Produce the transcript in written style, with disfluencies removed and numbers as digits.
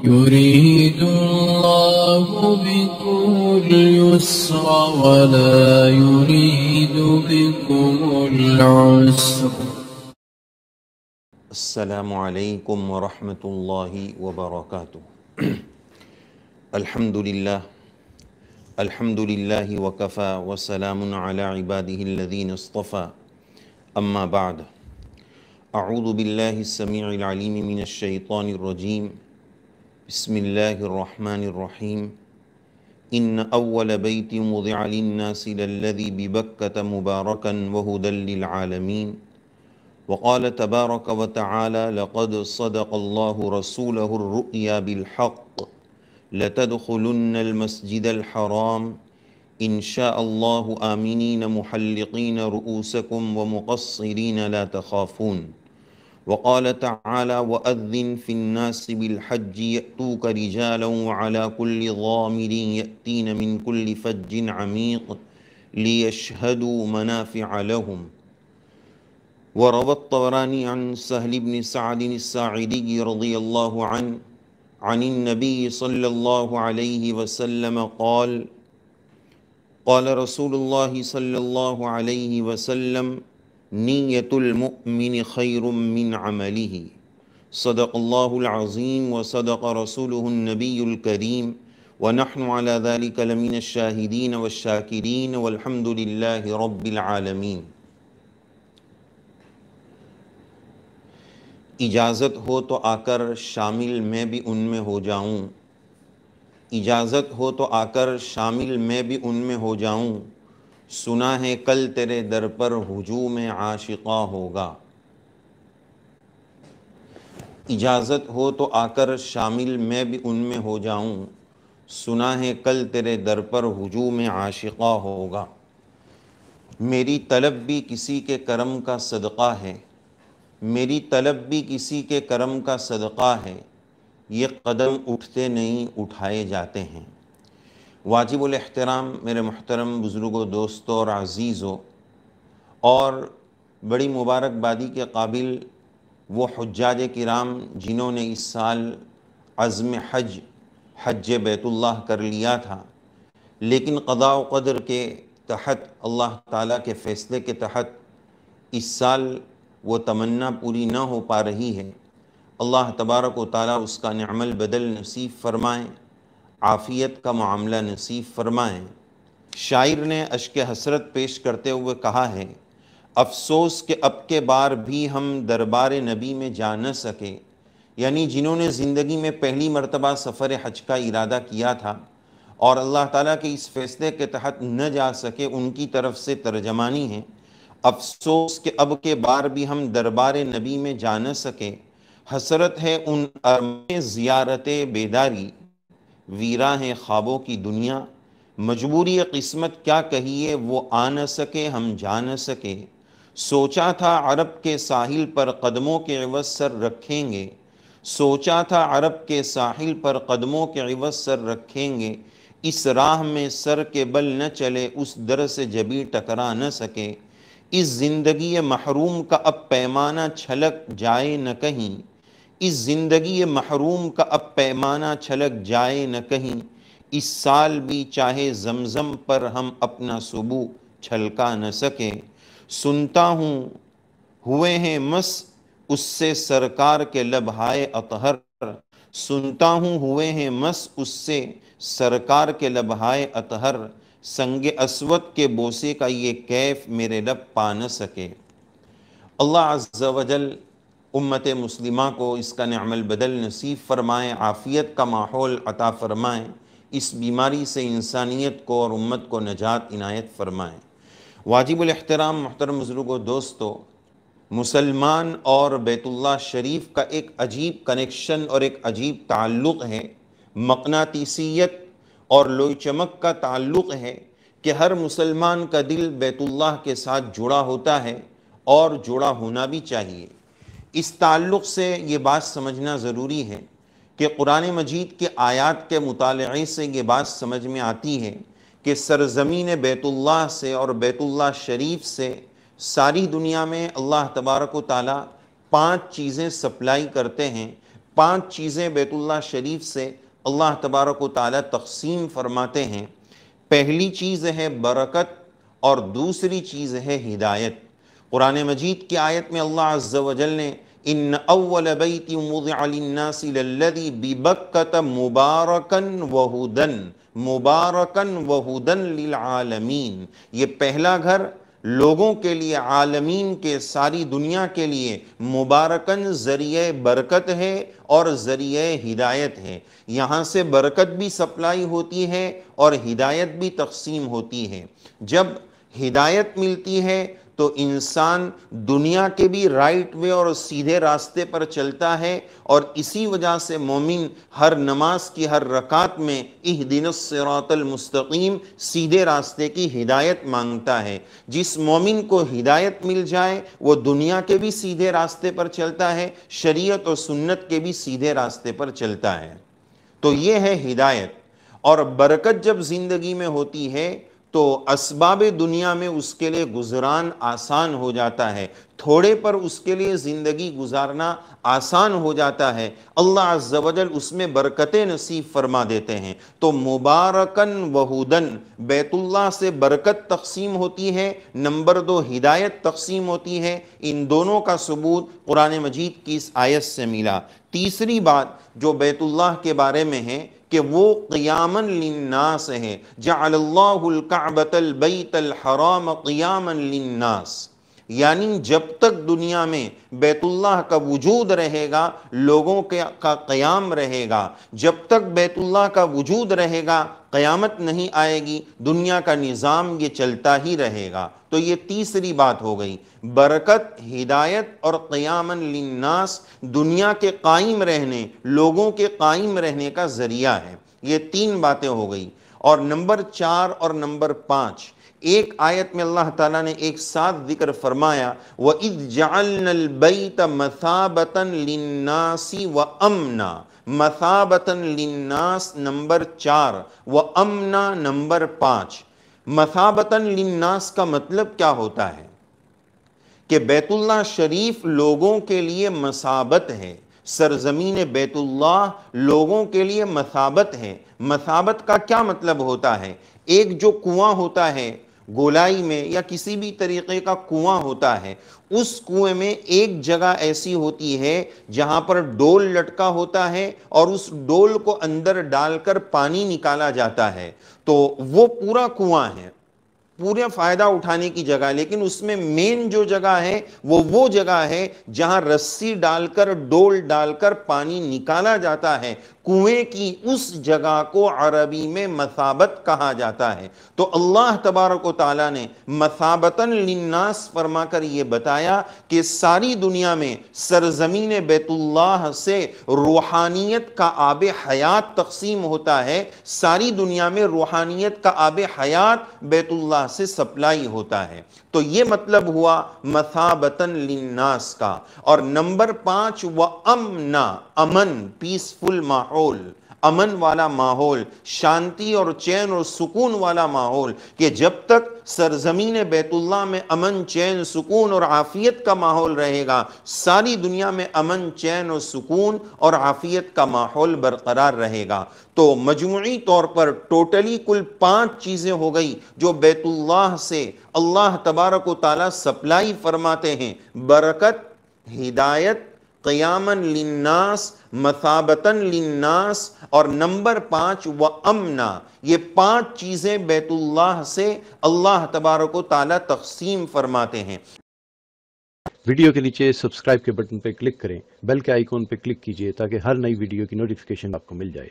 يريد الله بكم اليسر ولا يريد بكم العسر. السلام علیکم ورحمۃ اللہ وبرکاتہ. الحمد للہ وکفى وسلام علی عباده الذین اصطفى. اما بعد، اعوذ باللہ السمیع العلیم من الشیطان الرجیم. بسم اللہ الرحمن الرحیم. ان اول بیت وضع للناس للذی ببکۃ مبارکا وہدی للعالمین. وقال تبارک وتعالی لقد صدق اللہ رسولہ الرؤیا بالحق لتدخلن المسجد الحرام ان شاء اللہ آمنین محلقین رؤوسکم ومقصرین لا تخافون. وقال تعالی وأذن في الناس بالحج يأتوك رجالا وعلى كل ضامر يأتين من كل فج عميق ليشهدوا منافع لهم. وروى الطبراني عن سهل بن سعد الساعدي رضي الله عنه عن النبي صلى الله عليه وسلم قال قال رسول الله صلى الله عليه وسلم نیت المؤمن خیر من عمله. صدق اللہ العظیم وصدق رسولہ النبی الکریم ونحن على ذلك لمن الشاہدین والشاکرین والحمد للہ رب العالمین. اجازت ہو تو آ کر شامل میں بھی ان میں ہو جاؤں. اجازت ہو تو آ کر شامل میں بھی ان میں ہو جاؤں. سنا ہے کل تیرے در پر ہجوم عاشقاں ہوگا. اجازت ہو تو آ کر شامل میں بھی ان میں ہو جاؤں. سنا ہے کل تیرے در پر ہجوم عاشقاں ہوگا. میری طلب بھی کسی کے کرم کا صدقہ ہے. میری طلب بھی کسی کے کرم کا صدقہ ہے. یہ قدم اٹھتے نہیں اٹھائے جاتے ہیں. واجب الاحترام میرے محترم بزرگوں، دوستوں اور عزیزوں، اور بڑی مبارکبادی کے قابل وہ حجاج کرام جنہوں نے اس سال عزم حج بیت اللہ کر لیا تھا، لیکن قضاء و قدر کے تحت، اللہ تعالیٰ کے فیصلے کے تحت اس سال وہ تمنا پوری نہ ہو پا رہی ہے. اللہ تبارک و تعالیٰ اس کا نعم البدل نصیب فرمائیں، عافیت کا معاملہ نصیب فرمائیں. شاعر نے اشک حسرت پیش کرتے ہوئے کہا ہے، افسوس کہ اب کے بار بھی ہم دربار نبی میں جا نہ سکے. یعنی جنہوں نے زندگی میں پہلی مرتبہ سفر حج کا ارادہ کیا تھا اور اللہ تعالیٰ کے اس فیصلے کے تحت نہ جا سکے، ان کی طرف سے ترجمانی ہے، افسوس کہ اب کے بار بھی ہم دربار نبی میں جا نہ سکے. حسرت ہے ان ارمان زیارت بیداری، ویراں ہیں خوابوں کی دنیا. مجبوری قسمت کیا کہیے وہ آ نہ سکے، ہم جا نہ سکے. سوچا تھا عرب کے ساحل پر قدموں کے عوض سر رکھیں گے. سوچا تھا عرب کے ساحل پر قدموں کے عوض سر رکھیں گے. اس راہ میں سر کے بل نہ چلے، اس در سے جبیں ٹکرا نہ سکے. اس زندگی محروم کا اب پیمانہ چھلک جائے نہ کہیں. اس زندگی محروم کا اب پیمانہ چھلک جائے نہ کہیں. اس سال بھی چاہے زمزم پر ہم اپنا سبو چھلکا نہ سکے. سنتا ہوں ہوئے ہیں مس اس سے سرکار کے لبہائے اطہر. سنتا ہوں ہوئے ہیں مس اس سے سرکار کے لبہائے اطہر. سنگ اسود کے بوسے کا یہ کیف میرے لب پا نہ سکے. اللہ عز و جل امت مسلمہ کو اس کا نعم البدل نصیب فرمائیں، عافیت کا ماحول عطا فرمائیں، اس بیماری سے انسانیت کو اور امت کو نجات عنایت فرمائیں. واجب الاحترام محترم بزرگوں، دوستو، مسلمان اور بیت اللہ شریف کا ایک عجیب کنیکشن اور ایک عجیب تعلق ہے. مقناطیسیت اور لوئی چمک کا تعلق ہے کہ ہر مسلمان کا دل بیت اللہ کے ساتھ جڑا ہوتا ہے اور جڑا ہونا بھی چاہیے. اس تعلق سے یہ بات سمجھنا ضروری ہے کہ قرآن مجید کے آیات کے مطالعے سے یہ بات سمجھ میں آتی ہے کہ سرزمین بیت اللہ سے اور بیت اللہ شریف سے ساری دنیا میں اللہ تبارک و تعالیٰ 5 چیزیں سپلائی کرتے ہیں. 5 چیزیں بیت اللہ شریف سے اللہ تبارک و تعالی تقسیم فرماتے ہیں۔ پہلی چیز ہے برکت اور دوسری چیز ہے ہدایت۔ قرآن مجید کی آیت میں اللہ عز و جل نے ان اول بیت وضع للناس للذی ببکۃ مبارکا وہدی للعالمین، یہ پہلا گھر لوگوں کے لیے، عالمین کے، ساری دنیا کے لیے مبارکن ذریعہ برکت ہے اور ذریعہ ہدایت ہے۔ یہاں سے برکت بھی سپلائی ہوتی ہے اور ہدایت بھی تقسیم ہوتی ہے۔ جب ہدایت ملتی ہے تو انسان دنیا کے بھی رائٹ وے اور سیدھے راستے پر چلتا ہے، اور اسی وجہ سے مومن ہر نماز کی ہر رکعت میں اہدنا الصراط المستقیم، سیدھے راستے کی ہدایت مانگتا ہے۔ جس مومن کو ہدایت مل جائے وہ دنیا کے بھی سیدھے راستے پر چلتا ہے، شریعت اور سنت کے بھی سیدھے راستے پر چلتا ہے۔ تو یہ ہے ہدایت۔ اور برکت جب زندگی میں ہوتی ہے تو اسباب دنیا میں اس کے لیے گزران آسان ہو جاتا ہے، تھوڑے پر اس کے لیے زندگی گزارنا آسان ہو جاتا ہے، اللہ عز و جل اس میں برکتیں نصیب فرما دیتے ہیں۔ تو مبارکن وہدن، بیت اللہ سے برکت تقسیم ہوتی ہے، نمبر 2 ہدایت تقسیم ہوتی ہے۔ ان دونوں کا ثبوت قرآن مجید کی اس آیت سے ملا۔ تیسری بات جو بیت اللہ کے بارے میں ہے کہ وہ قیاما للناس ہے، جعل اللہ الکعبۃ البیت الحرام قیاما للناس، یعنی جب تک دنیا میں بیت اللہ کا وجود رہے گا لوگوں کا قیام رہے گا، جب تک بیت اللہ کا وجود رہے گا قیامت نہیں آئے گی، دنیا کا نظام یہ چلتا ہی رہے گا۔ تو یہ تیسری بات ہو گئی، برکت، ہدایت اور قیاما للناس دنیا کے قائم رہنے، لوگوں کے قائم رہنے کا ذریعہ ہے۔ یہ 3 باتیں ہو گئی۔ اور نمبر 4 اور نمبر 5 ایک آیت میں اللہ تعالیٰ نے ایک ساتھ ذکر فرمایا، وَإِذْ جَعَلْنَا الْبَيْتَ مَثَابَةً لِلنَّاسِ وَأَمْنًا، مثابتاً للناس نمبر 4، وَأَمْنًا نمبر 5۔ مثابتاً للناس کا مطلب کیا ہوتا ہے کہ بیت اللہ شریف لوگوں کے لیے مثابت ہے، سرزمین بیت اللہ لوگوں کے لیے مثابت ہے۔ مثابت کا کیا مطلب ہوتا ہے؟ ایک جو کنواں ہوتا ہے گولائی میں یا کسی بھی طریقے کا کنواں ہوتا ہے، اس کنویں میں ایک جگہ ایسی ہوتی ہے جہاں پر ڈول لٹکا ہوتا ہے اور اس ڈول کو اندر ڈال کر پانی نکالا جاتا ہے، تو وہ پورا کنواں ہے، پورے فائدہ اٹھانے کی جگہ، لیکن اس میں مین جو جگہ ہے وہ جگہ ہے جہاں رسی ڈال کر ڈول ڈال کر پانی نکالا جاتا ہے۔ کنویں کی اس جگہ کو عربی میں مثابت کہا جاتا ہے۔ تو اللہ تبارک و تعالیٰ نے مثابتاً للناس فرما کر یہ بتایا کہ ساری دنیا میں سرزمین بیت اللہ سے روحانیت کا آب حیات تقسیم ہوتا ہے، ساری دنیا میں روحانیت کا آب حیات بیت اللہ سے سپلائی ہوتا ہے۔ تو یہ مطلب ہوا مثابتاً للناس کا۔ اور نمبر 5 وَأَمْنًا، امن، پیسفل ماحول، امن والا ماحول، شانتی اور چین اور سکون والا ماحول، کہ جب تک سرزمین بیت اللہ میں امن، چین، سکون اور عافیت کا ماحول رہے گا، ساری دنیا میں امن، چین اور سکون اور عافیت کا ماحول برقرار رہے گا۔ تو مجموعی طور پر ٹوٹلی کل 5 چیزیں ہو گئی جو بیت اللہ سے اللہ تبارک و تعالیٰ سپلائی فرماتے ہیں، برکت، ہدایت، قیاما للناس، مثابتاً للناس، اور نمبر 5 وَأَمْنًا۔ یہ 5 چیزیں بیت اللہ سے اللہ تبارک و تعالیٰ تقسیم فرماتے ہیں۔ ویڈیو کے نیچے سبسکرائب کے بٹن پہ کلک کریں، بیل کے آئیکن پہ کلک کیجئے تاکہ ہر نئی ویڈیو کی نوٹیفیکیشن آپ کو مل جائے۔